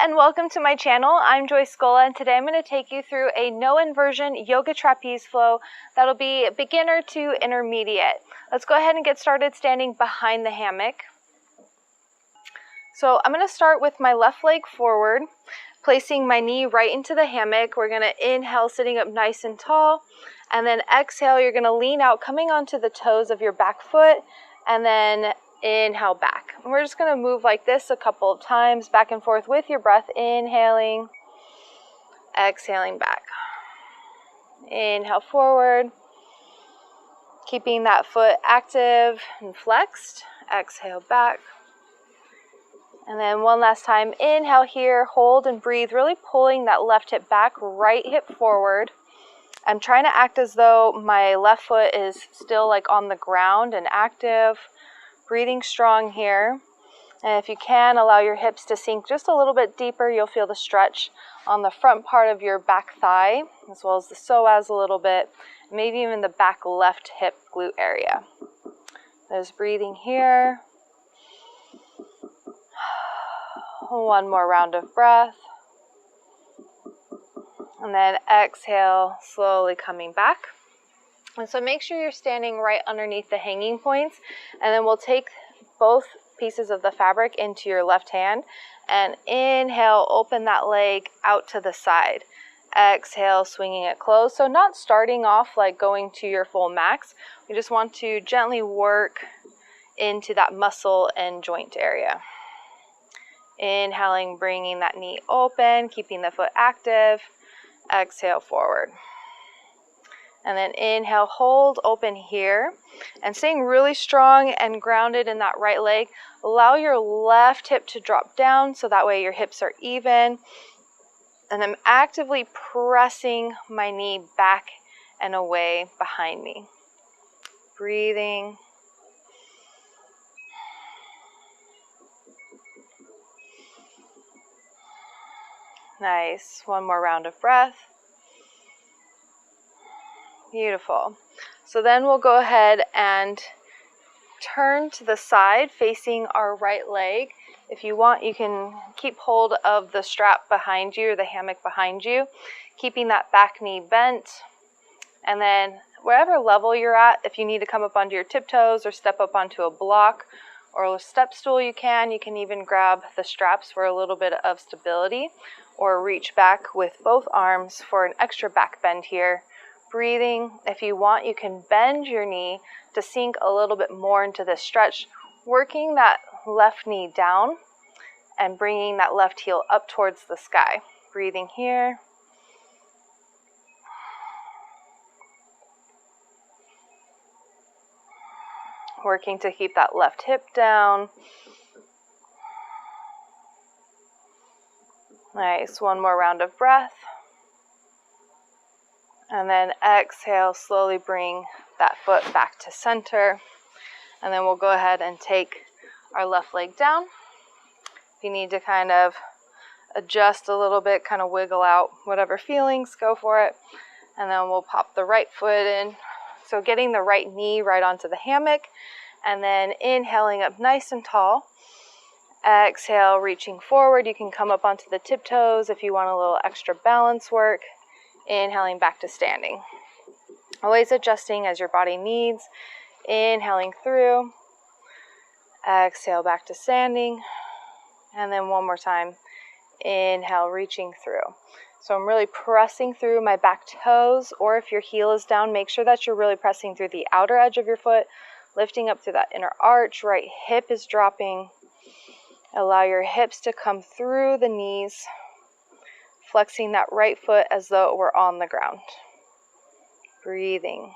and welcome to my channel. I'm Scola, and today I'm going to take you through a no inversion yoga trapeze flow that'll be beginner to intermediate. Let's go ahead and get started standing behind the hammock. So I'm going to start with my left leg forward, placing my knee right into the hammock. We're going to inhale, sitting up nice and tall, and then exhale, you're going to lean out, coming onto the toes of your back foot, and then inhale back. And we're just going to move like this a couple of times, back and forth with your breath, inhaling, exhaling back. Inhale forward, keeping that foot active and flexed. Exhale back. And then one last time, inhale here, hold and breathe, really pulling that left hip back, right hip forward. I'm trying to act as though my left foot is still like on the ground and active. Breathing strong here. And if you can, allow your hips to sink just a little bit deeper. You'll feel the stretch on the front part of your back thigh, as well as the psoas a little bit, maybe even the back left hip glute area. There's breathing here. One more round of breath. And then exhale, slowly coming back. And so make sure you're standing right underneath the hanging points, and then we'll take both pieces of the fabric into your left hand and inhale, open that leg out to the side. Exhale, swinging it closed. So not starting off like going to your full max. We just want to gently work into that muscle and joint area. Inhaling, bringing that knee open, keeping the foot active. Exhale forward. And then inhale, hold, open here. And staying really strong and grounded in that right leg. Allow your left hip to drop down so that way your hips are even. And I'm actively pressing my knee back and away behind me. Breathing. Nice. One more round of breath. Beautiful. So then we'll go ahead and turn to the side facing our right leg. If you want, you can keep hold of the strap behind you or the hammock behind you, keeping that back knee bent. And then wherever level you're at, if you need to come up onto your tiptoes or step up onto a block or a step stool, you can even grab the straps for a little bit of stability, or reach back with both arms for an extra back bend here. Breathing. If you want, you can bend your knee to sink a little bit more into this stretch, working that left knee down and bringing that left heel up towards the sky. Breathing here. Working to keep that left hip down. Nice. One more round of breath. And then exhale, slowly bring that foot back to center. And then we'll go ahead and take our left leg down. If you need to kind of adjust a little bit, kind of wiggle out whatever feelings, go for it. And then we'll pop the right foot in. So getting the right knee right onto the hammock. And then inhaling up nice and tall. Exhale, reaching forward. You can come up onto the tiptoes if you want a little extra balance work. Inhaling back to standing. Always adjusting as your body needs. Inhaling through. Exhale back to standing. And then one more time. Inhale, reaching through. So I'm really pressing through my back toes, or if your heel is down, make sure that you're really pressing through the outer edge of your foot, lifting up through that inner arch. Right hip is dropping. Allow your hips to come through the knees. Flexing that right foot as though it were on the ground. Breathing.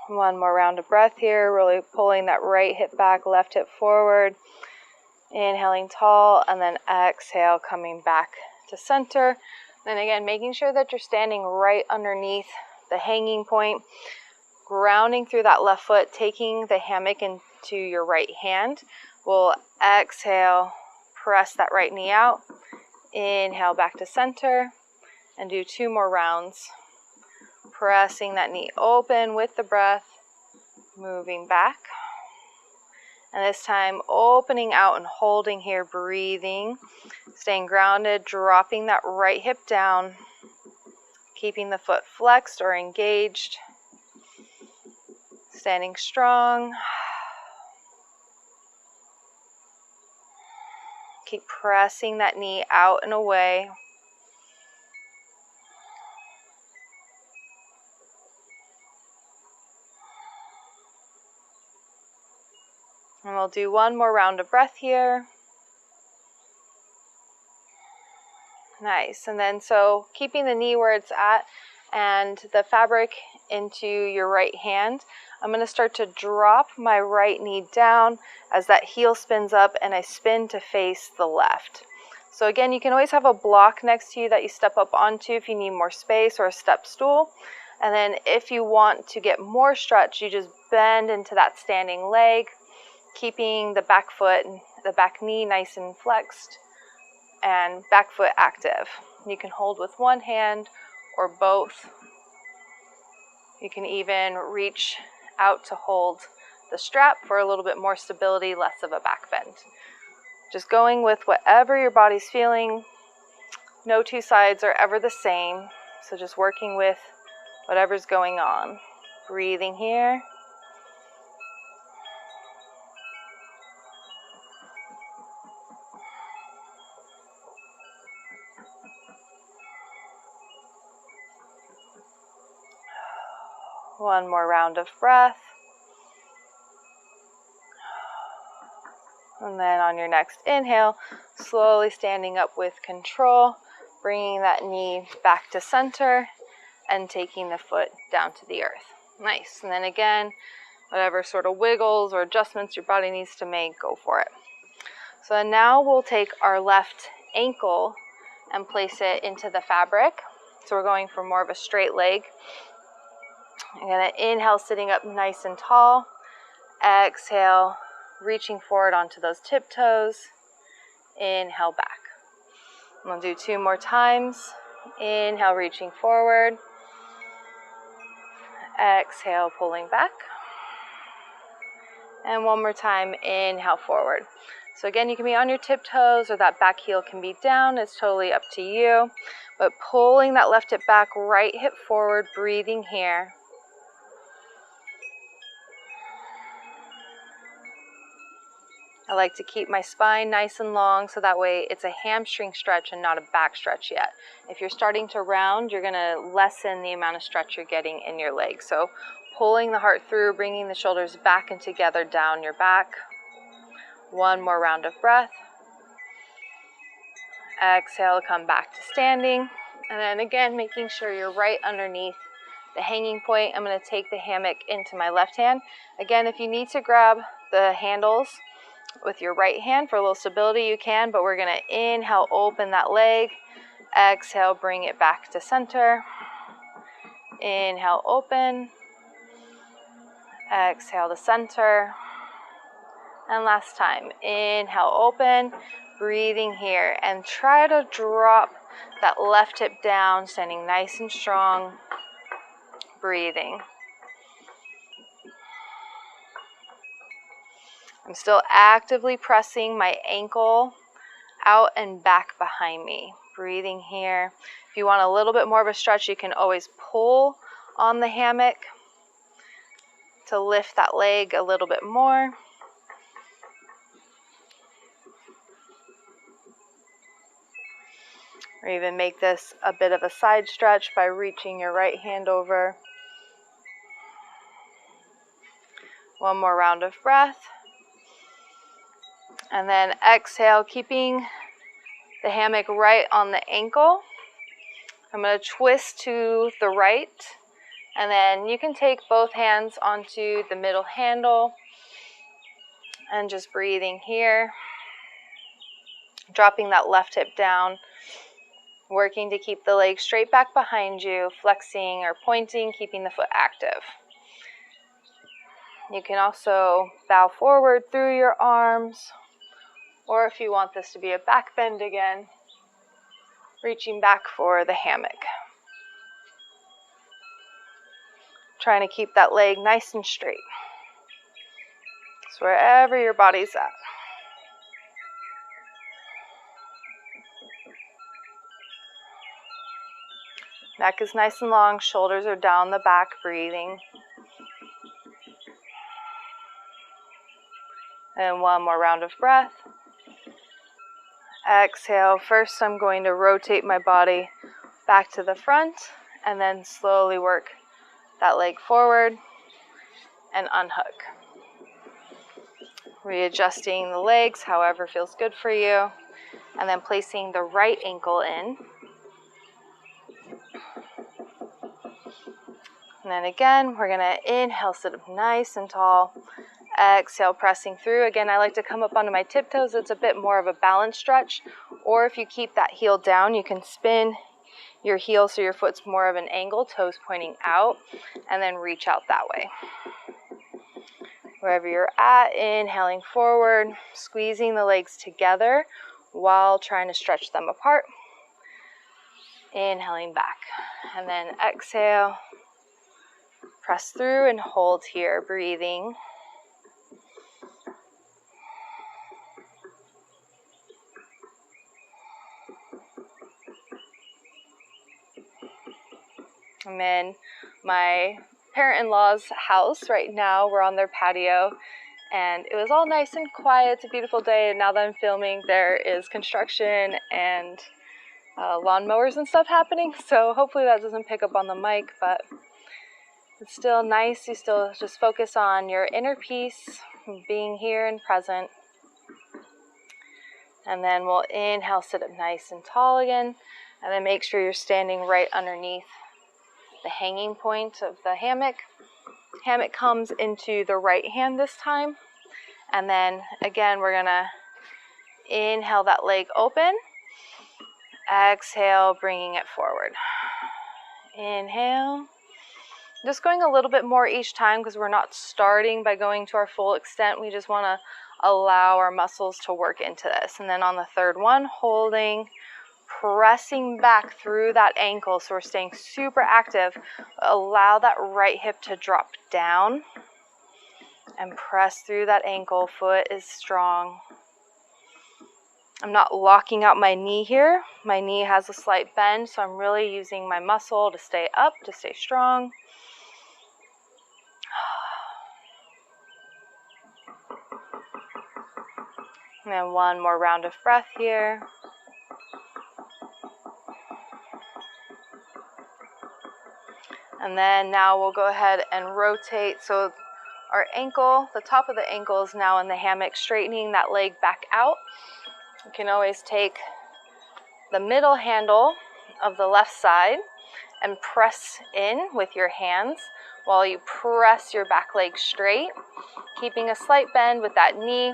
One more round of breath here, really pulling that right hip back, left hip forward. Inhaling tall, and then exhale, coming back to center. Then again, making sure that you're standing right underneath the hanging point, grounding through that left foot, taking the hammock into your right hand. We'll exhale, press that right knee out, inhale back to center, and do 2 more rounds. Pressing that knee open with the breath, moving back. And this time opening out and holding here, breathing, staying grounded, dropping that right hip down, keeping the foot flexed or engaged, standing strong. Keep pressing that knee out and away. And we'll do 1 more round of breath here. Nice. And then so keeping the knee where it's at and the fabric into your right hand, I'm going to start to drop my right knee down as that heel spins up and I spin to face the left. So again, you can always have a block next to you that you step up onto if you need more space, or a step stool. And then if you want to get more stretch, you just bend into that standing leg, keeping the back foot and the back knee nice and flexed and back foot active. You can hold with one hand or both. You can even reach out to hold the strap for a little bit more stability, less of a back bend. Just going with whatever your body's feeling. No 2 sides are ever the same, so just working with whatever's going on. Breathing here. One more round of breath. And then on your next inhale, slowly standing up with control, bringing that knee back to center and taking the foot down to the earth. Nice. And then again, whatever sort of wiggles or adjustments your body needs to make, go for it. So now we'll take our left ankle and place it into the fabric. So we're going for more of a straight leg. I'm going to inhale, sitting up nice and tall. Exhale, reaching forward onto those tiptoes. Inhale back. We'll do 2 more times. Inhale, reaching forward. Exhale, pulling back. And 1 more time, inhale forward. So again, you can be on your tiptoes or that back heel can be down. It's totally up to you. But pulling that left hip back, right hip forward, breathing here. I like to keep my spine nice and long so that way it's a hamstring stretch and not a back stretch yet. If you're starting to round, you're going to lessen the amount of stretch you're getting in your legs. So pulling the heart through, bringing the shoulders back and together down your back. 1 more round of breath. Exhale, come back to standing. And then again, making sure you're right underneath the hanging point. I'm going to take the hammock into my left hand. Again, if you need to grab the handles with your right hand for a little stability, you can, but we're going to inhale, open that leg. Exhale, bring it back to center. Inhale, open. Exhale to center. And last time, inhale, open. Breathing here, and try to drop that left hip down, standing nice and strong. Breathing. I'm still actively pressing my ankle out and back behind me. Breathing here. If you want a little bit more of a stretch, you can always pull on the hammock to lift that leg a little bit more. Or even make this a bit of a side stretch by reaching your right hand over. 1 more round of breath. And then exhale, keeping the hammock right on the ankle. I'm going to twist to the right. And then you can take both hands onto the middle handle. And just breathing here. Dropping that left hip down. Working to keep the leg straight back behind you, flexing or pointing, keeping the foot active. You can also bow forward through your arms, or if you want this to be a back bend again, reaching back for the hammock. Trying to keep that leg nice and straight. So wherever your body's at. Neck is nice and long, shoulders are down the back, breathing. And one more round of breath. Exhale. First, I'm going to rotate my body back to the front and then slowly work that leg forward and unhook. Readjusting the legs, however feels good for you, and then placing the right ankle in. And then again, we're going to inhale, sit up nice and tall. Exhale, pressing through. Again, I like to come up onto my tiptoes. It's a bit more of a balance stretch. Or if you keep that heel down, you can spin your heel so your foot's more of an angle, toes pointing out, and then reach out that way. Wherever you're at, inhaling forward, squeezing the legs together while trying to stretch them apart. Inhaling back. And then exhale. Press through and hold here, breathing. I'm in my parent-in-law's house right now. We're on their patio, and it was all nice and quiet. It's a beautiful day, and now that I'm filming, there is construction and lawnmowers and stuff happening, so hopefully that doesn't pick up on the mic, but it's still nice. You still just focus on your inner peace, being here and present. And then we'll inhale, sit up nice and tall again, and then make sure you're standing right underneath the hanging point of the hammock. Hammock comes into the right hand this time. And then again, we're gonna inhale that leg open. Exhale, bringing it forward. Inhale. Just going a little bit more each time because we're not starting by going to our full extent. We just wanna allow our muscles to work into this. And then on the third one, holding, pressing back through that ankle, so we're staying super active. Allow that right hip to drop down and press through that ankle. Foot is strong. I'm not locking out my knee here. My knee has a slight bend, so I'm really using my muscle to stay up, to stay strong. And then one more round of breath here. And then now we'll go ahead and rotate. So our ankle, the top of the ankle is now in the hammock, straightening that leg back out. You can always take the middle handle of the left side and press in with your hands while you press your back leg straight, keeping a slight bend with that knee.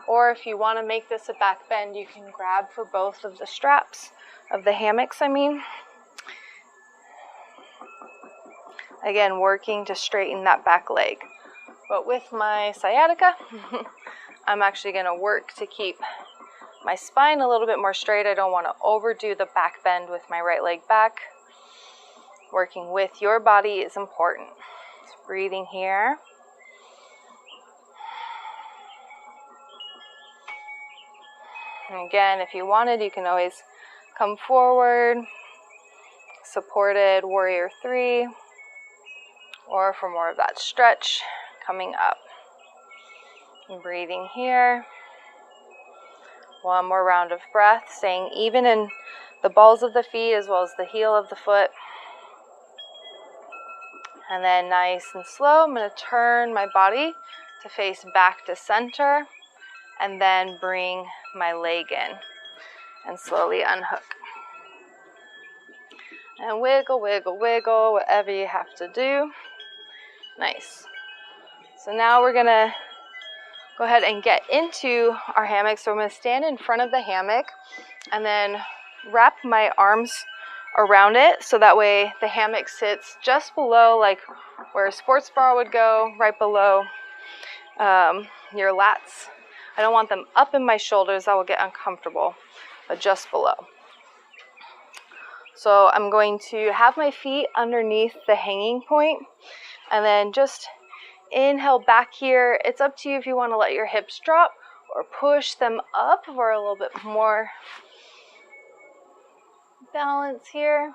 Or if you want to make this a back bend, you can grab for both of the straps of the hammocks, Again, working to straighten that back leg. But with my sciatica, I'm actually going to work to keep my spine a little bit more straight. I don't want to overdo the back bend with my right leg back. Working with your body is important. So breathing here. And again, if you wanted, you can always come forward, supported warrior 3. Or for more of that stretch, coming up. And breathing here. One more round of breath, staying even in the balls of the feet as well as the heel of the foot. And then nice and slow, I'm going to turn my body to face back to center and then bring my leg in and slowly unhook. And wiggle, wiggle, wiggle, whatever you have to do. Nice. So now we're going to go ahead and get into our hammock. So I'm going to stand in front of the hammock and then wrap my arms around it so that way the hammock sits just below, like where a sports bar would go, right below your lats. I don't want them up in my shoulders, that will get uncomfortable, but just below. So I'm going to have my feet underneath the hanging point, and then just inhale back here. It's up to you if you want to let your hips drop or push them up for a little bit more balance here.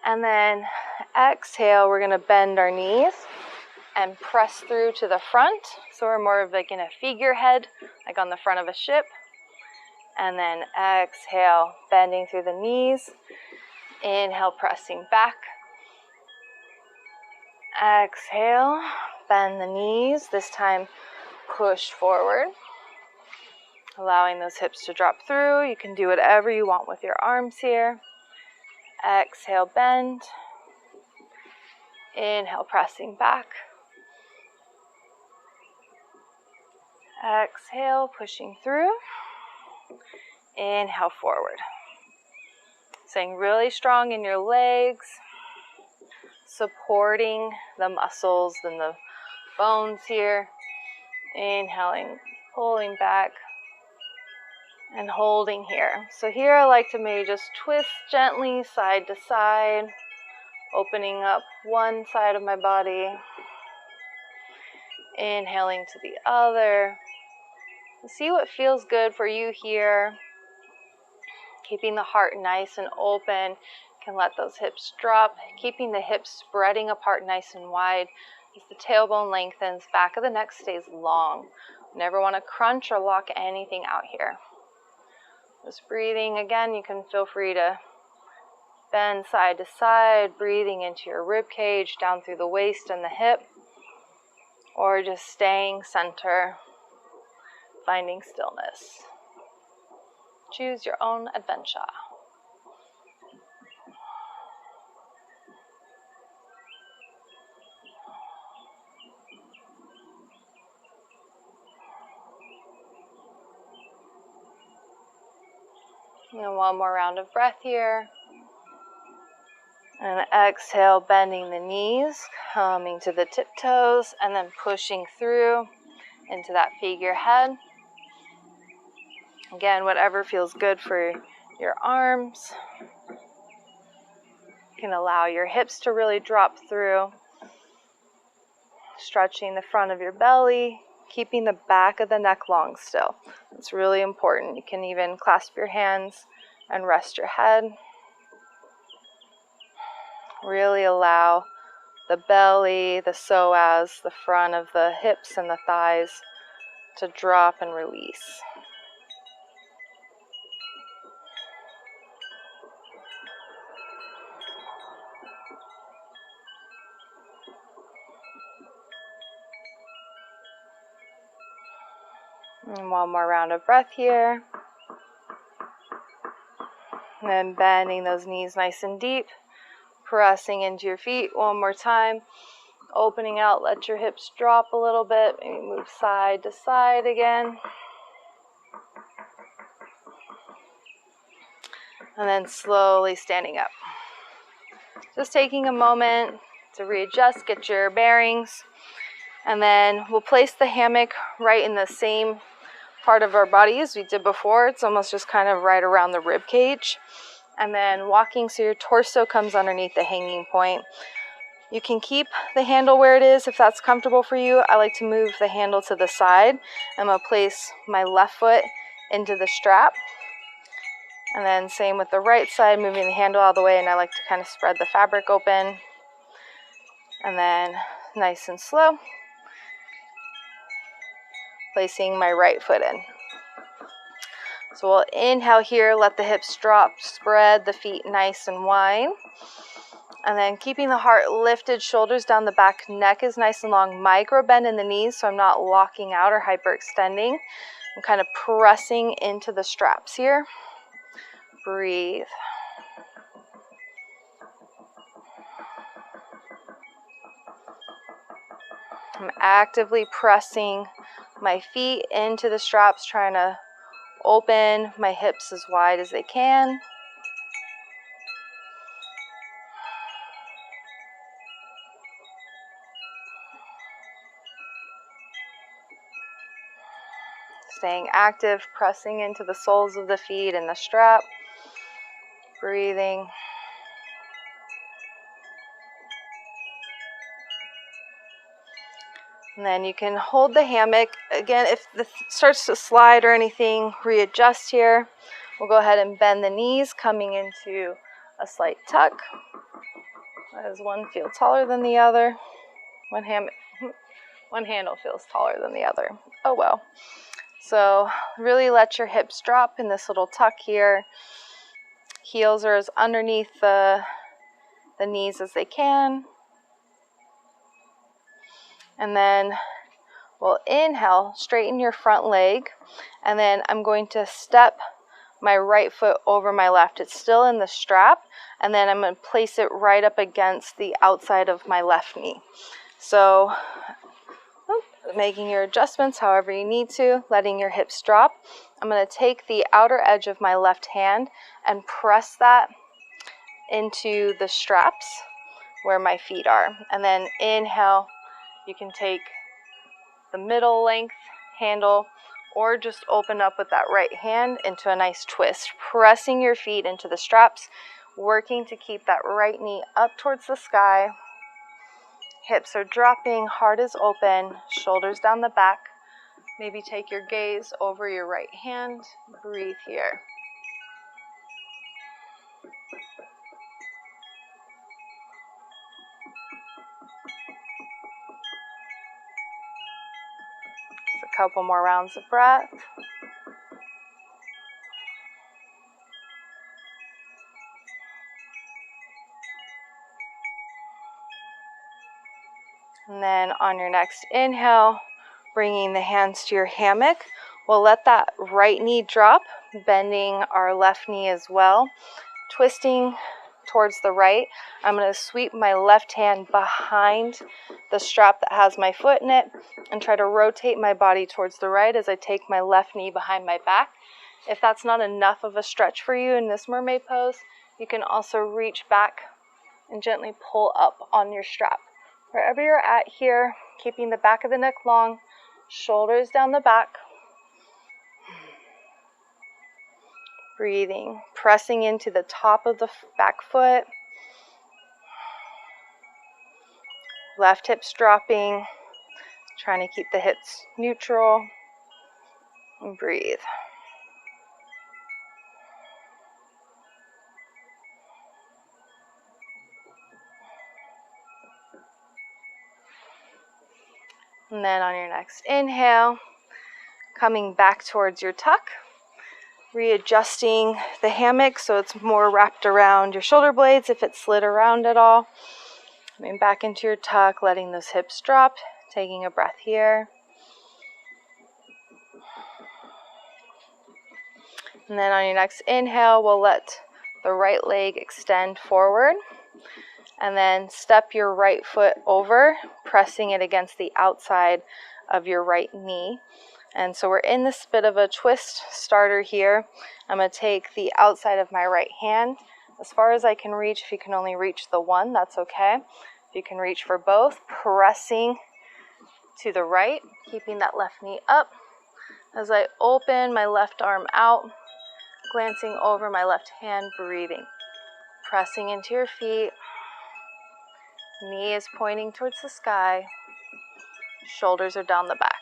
And then exhale, we're going to bend our knees and press through to the front. So we're more of like in a figurehead, like on the front of a ship. And then exhale, bending through the knees. Inhale, pressing back. Exhale, bend the knees. This time, push forward. Allowing those hips to drop through. You can do whatever you want with your arms here. Exhale, bend. Inhale, pressing back. Exhale, pushing through. Inhale, forward. Staying really strong in your legs, supporting the muscles and the bones here. Inhaling, pulling back, and holding here. So here I like to maybe just twist gently side to side, opening up one side of my body. Inhaling to the other. See what feels good for you here. Keeping the heart nice and open. Can let those hips drop. Keeping the hips spreading apart nice and wide as the tailbone lengthens. Back of the neck stays long. Never want to crunch or lock anything out here. Just breathing. Again, you can feel free to bend side to side, breathing into your rib cage, down through the waist and the hip, or just staying center, finding stillness. Choose your own adventure. And one more round of breath here. And exhale, bending the knees, coming to the tiptoes, and then pushing through into that figurehead. Again, whatever feels good for your arms. You can allow your hips to really drop through. Stretching the front of your belly, keeping the back of the neck long still. It's really important. You can even clasp your hands and rest your head. Really allow the belly, the psoas, the front of the hips and the thighs to drop and release. And one more round of breath here. And then bending those knees nice and deep. Pressing into your feet one more time. Opening out, let your hips drop a little bit. Maybe move side to side again. And then slowly standing up. Just taking a moment to readjust, get your bearings. And then we'll place the hammock right in the same part of our body as we did before. It's almost just kind of right around the rib cage. And then walking so your torso comes underneath the hanging point. You can keep the handle where it is if that's comfortable for you. I like to move the handle to the side. I'm going to place my left foot into the strap. And then same with the right side, moving the handle out of the way, and I like to kind of spread the fabric open. And then nice and slow, placing my right foot in. So we'll inhale here, let the hips drop, spread the feet nice and wide. And then keeping the heart lifted, shoulders down the back, neck is nice and long. Micro bend in the knees so I'm not locking out or hyperextending. I'm kind of pressing into the straps here. Breathe. I'm actively pressing my feet into the straps, trying to open my hips as wide as they can. Staying active, pressing into the soles of the feet and the strap. Breathing. And then you can hold the hammock. Again, if it starts to slide or anything, readjust here. We'll go ahead and bend the knees, coming into a slight tuck. As one feels taller than the other. One handle feels taller than the other. Oh well. So really let your hips drop in this little tuck here. Heels are as underneath the knees as they can. And then we'll inhale, straighten your front leg. And then I'm going to step my right foot over my left. It's still in the strap. And then I'm going to place it right up against the outside of my left knee. So making your adjustments however you need to, letting your hips drop. I'm going to take the outer edge of my left hand and press that into the straps where my feet are. And then inhale, you can take the middle length handle or just open up with that right hand into a nice twist, pressing your feet into the straps, working to keep that right knee up towards the sky. Hips are dropping, heart is open, shoulders down the back. Maybe take your gaze over your right hand. Breathe here. Just a couple more rounds of breath. And then on your next inhale, bringing the hands to your hammock, we'll let that right knee drop, bending our left knee as well, twisting towards the right. I'm going to sweep my left hand behind the strap that has my foot in it and try to rotate my body towards the right as I take my left knee behind my back. If that's not enough of a stretch for you in this mermaid pose, you can also reach back and gently pull up on your strap. Wherever you're at here, keeping the back of the neck long, shoulders down the back. Breathing, pressing into the top of the back foot. Left hips dropping, trying to keep the hips neutral. And breathe. And then on your next inhale, coming back towards your tuck, readjusting the hammock so it's more wrapped around your shoulder blades if it slid around at all. Coming back into your tuck, letting those hips drop, taking a breath here. And then on your next inhale, we'll let the right leg extend forward. And then step your right foot over, pressing it against the outside of your right knee. And so we're in this bit of a twist starter here. I'm going to take the outside of my right hand as far as I can reach. If you can only reach the one, that's okay. If you can reach for both, pressing to the right, keeping that left knee up. As I open my left arm out, glancing over my left hand, breathing. Pressing into your feet. Knee is pointing towards the sky. Shoulders are down the back.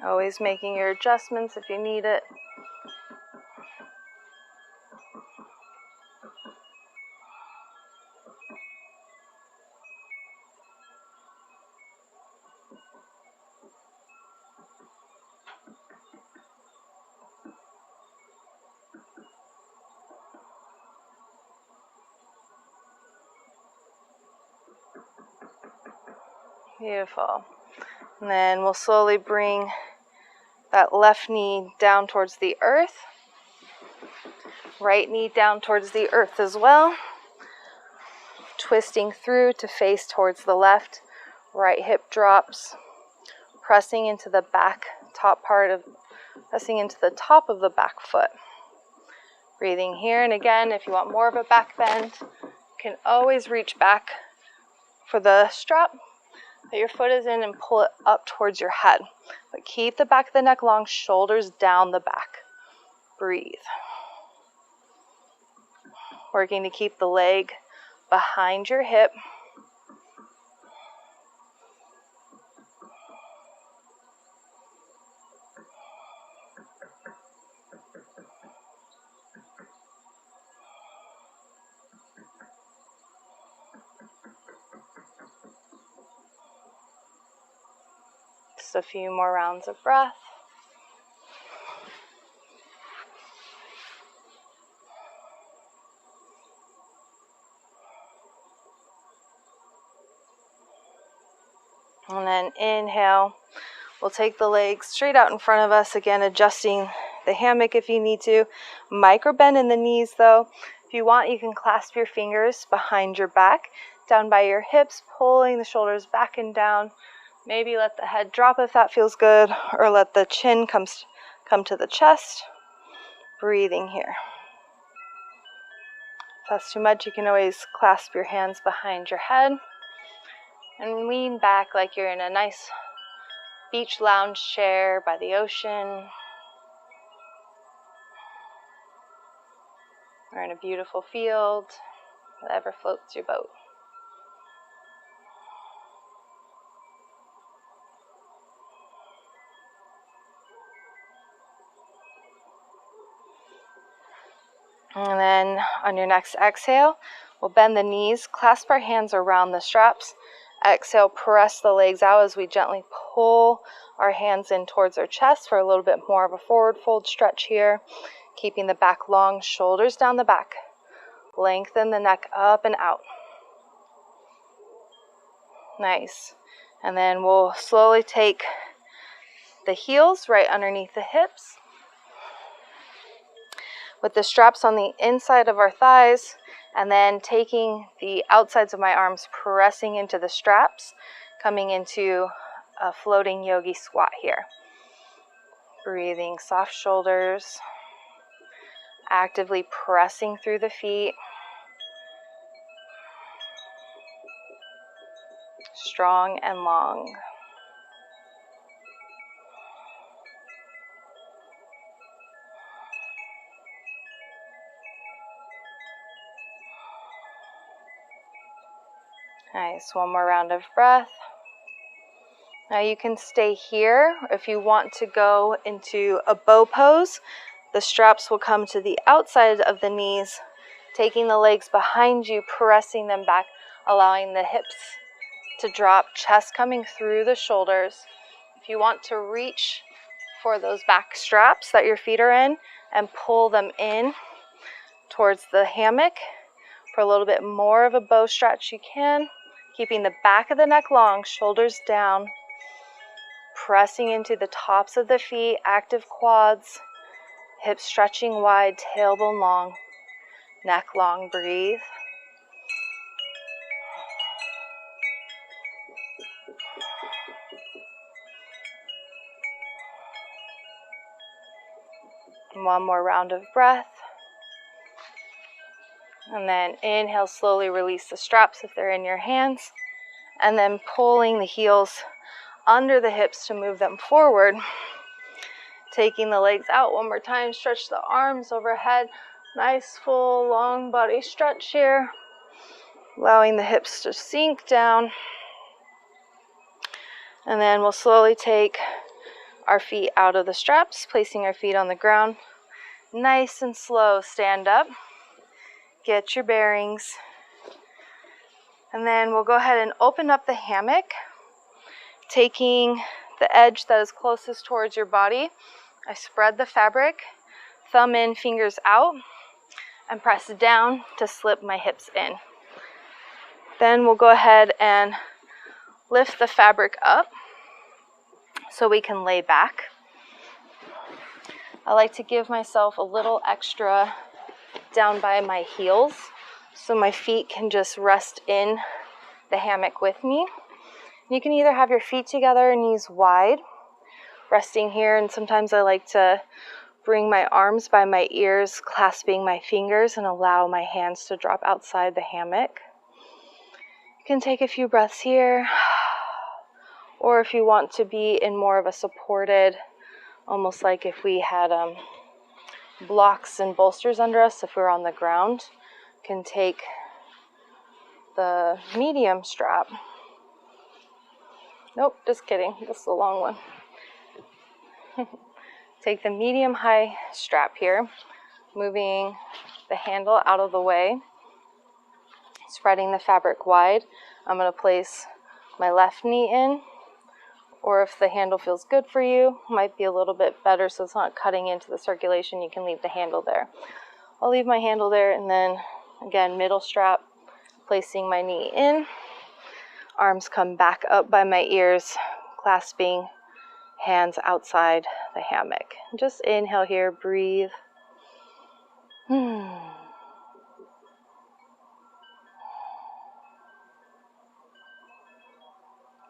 Always making your adjustments if you need it. Beautiful. And then we'll slowly bring that left knee down towards the earth. Right knee down towards the earth as well. Twisting through to face towards the left. Right hip drops. Pressing into the back pressing into the top of the back foot. Breathing here, and again, if you want more of a back bend, you can always reach back for the strap that your foot is in and pull it up towards your head. But keep the back of the neck long, shoulders down the back. Breathe. working to keep the leg behind your hip. Just a few more rounds of breath. And then inhale, we'll take the legs straight out in front of us, again adjusting the hammock if you need to. Micro bend in the knees though. If you want, you can clasp your fingers behind your back, down by your hips, pulling the shoulders back and down. Maybe let the head drop if that feels good, or let the chin come to the chest. Breathing here. If that's too much, you can always clasp your hands behind your head and lean back like you're in a nice beach lounge chair by the ocean, or in a beautiful field, whatever floats your boat. And then on your next exhale, we'll bend the knees, clasp our hands around the straps. Exhale, press the legs out as we gently pull our hands in towards our chest for a little bit more of a forward fold stretch here. Keeping the back long, shoulders down the back. Lengthen the neck up and out. Nice. And then we'll slowly take the heels right underneath the hips, with the straps on the inside of our thighs, and then taking the outsides of my arms, pressing into the straps, coming into a floating yogi squat here. Breathing soft shoulders, actively pressing through the feet. Strong and long. Nice, one more round of breath. Now you can stay here. If you want to go into a bow pose, the straps will come to the outside of the knees, taking the legs behind you, pressing them back, allowing the hips to drop, chest coming through the shoulders. If you want to reach for those back straps that your feet are in and pull them in towards the hammock for a little bit more of a bow stretch, you can. Keeping the back of the neck long, shoulders down, pressing into the tops of the feet, active quads, hips stretching wide, tailbone long, neck long. Breathe. One more round of breath. And then inhale, slowly release the straps if they're in your hands. And then pulling the heels under the hips to move them forward. Taking the legs out one more time, stretch the arms overhead. Nice full long body stretch here. Allowing the hips to sink down. And then we'll slowly take our feet out of the straps, placing our feet on the ground. Nice and slow, stand up. Get your bearings. And then we'll go ahead and open up the hammock, taking the edge that is closest towards your body. I spread the fabric, thumb in, fingers out, and press down to slip my hips in. Then we'll go ahead and lift the fabric up so we can lay back. I like to give myself a little extra down by my heels so my feet can just rest in the hammock with me. You can either have your feet together, knees wide, resting here, and sometimes I like to bring my arms by my ears, clasping my fingers, and allow my hands to drop outside the hammock. You can take a few breaths here, or if you want to be in more of a supported, almost like if we had blocks and bolsters under us, if we're on the ground, can take the medium strap. Nope, just kidding. This is a long one. Take the medium high strap here, moving the handle out of the way, spreading the fabric wide. I'm going to place my left knee in, or if the handle feels good for you, might be a little bit better so it's not cutting into the circulation, you can leave the handle there. I'll leave my handle there, and then again, middle strap, placing my knee in, arms come back up by my ears, clasping hands outside the hammock. Just inhale here, breathe.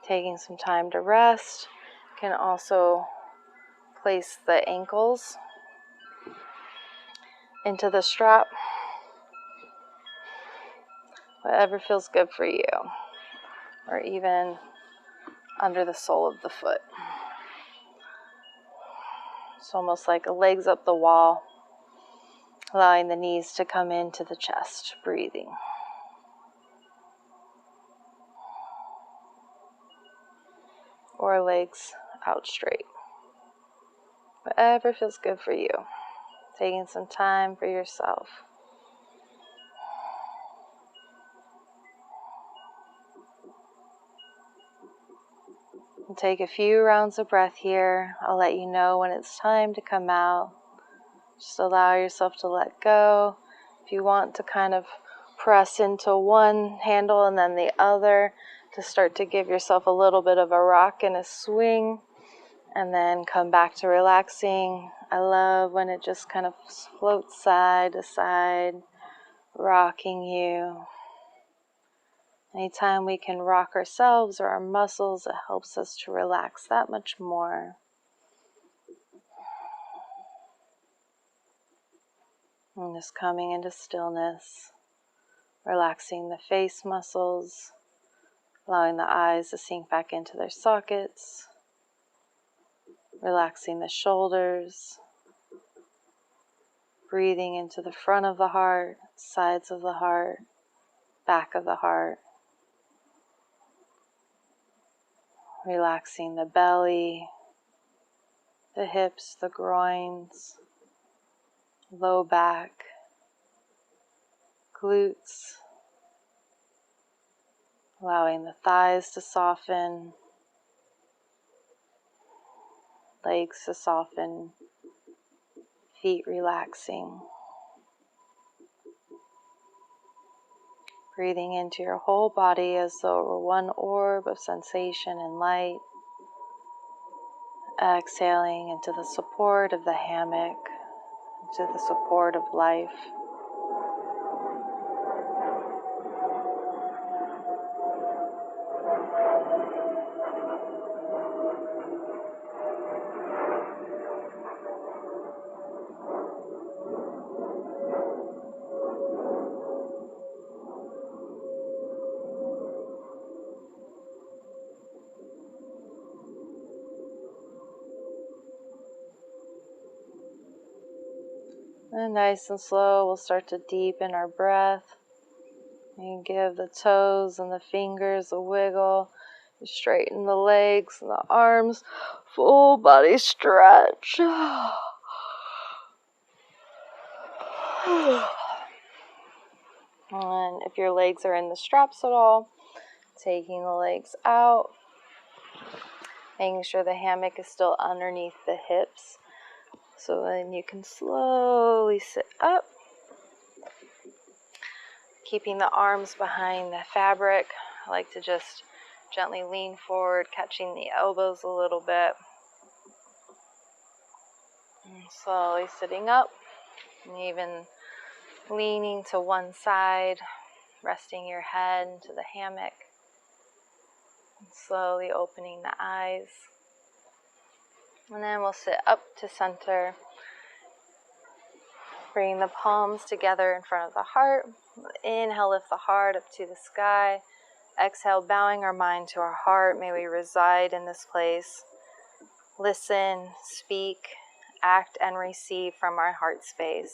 Taking some time to rest. Can also place the ankles into the strap. Whatever feels good for you. Or even under the sole of the foot. It's almost like a legs up the wall, allowing the knees to come into the chest, breathing. Or legs out straight. Whatever feels good for you. Taking some time for yourself. And take a few rounds of breath here. I'll let you know when it's time to come out. Just allow yourself to let go. If you want to kind of press into one handle and then the other to start to give yourself a little bit of a rock and a swing, and then come back to relaxing. I love when it just kind of floats side to side, rocking you. Anytime we can rock ourselves or our muscles, it helps us to relax that much more. And just coming into stillness, relaxing the face muscles, allowing the eyes to sink back into their sockets, relaxing the shoulders, breathing into the front of the heart, sides of the heart, back of the heart, relaxing the belly, the hips, the groins, low back, glutes, allowing the thighs to soften, legs to soften, feet relaxing. Breathing into your whole body as though it were one orb of sensation and light. Exhaling into the support of the hammock, into the support of life. And nice and slow, we'll start to deepen our breath. And give the toes and the fingers a wiggle. Straighten the legs and the arms. Full body stretch. And if your legs are in the straps at all, taking the legs out. Making sure the hammock is still underneath the hips. So then you can slowly sit up. Keeping the arms behind the fabric. I like to just gently lean forward, catching the elbows a little bit. And slowly sitting up. And even leaning to one side. Resting your head into the hammock. And slowly opening the eyes. And then we'll sit up to center. Bring the palms together in front of the heart. Inhale, lift the heart up to the sky. Exhale, bowing our mind to our heart. May we reside in this place. Listen, speak, act, and receive from our heart space.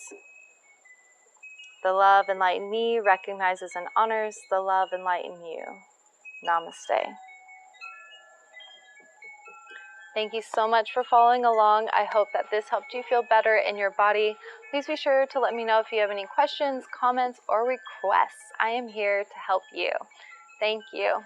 The love enlightened me recognizes and honors the love enlightened you. Namaste. Thank you so much for following along. I hope that this helped you feel better in your body. Please be sure to let me know if you have any questions, comments, or requests. I am here to help you. Thank you.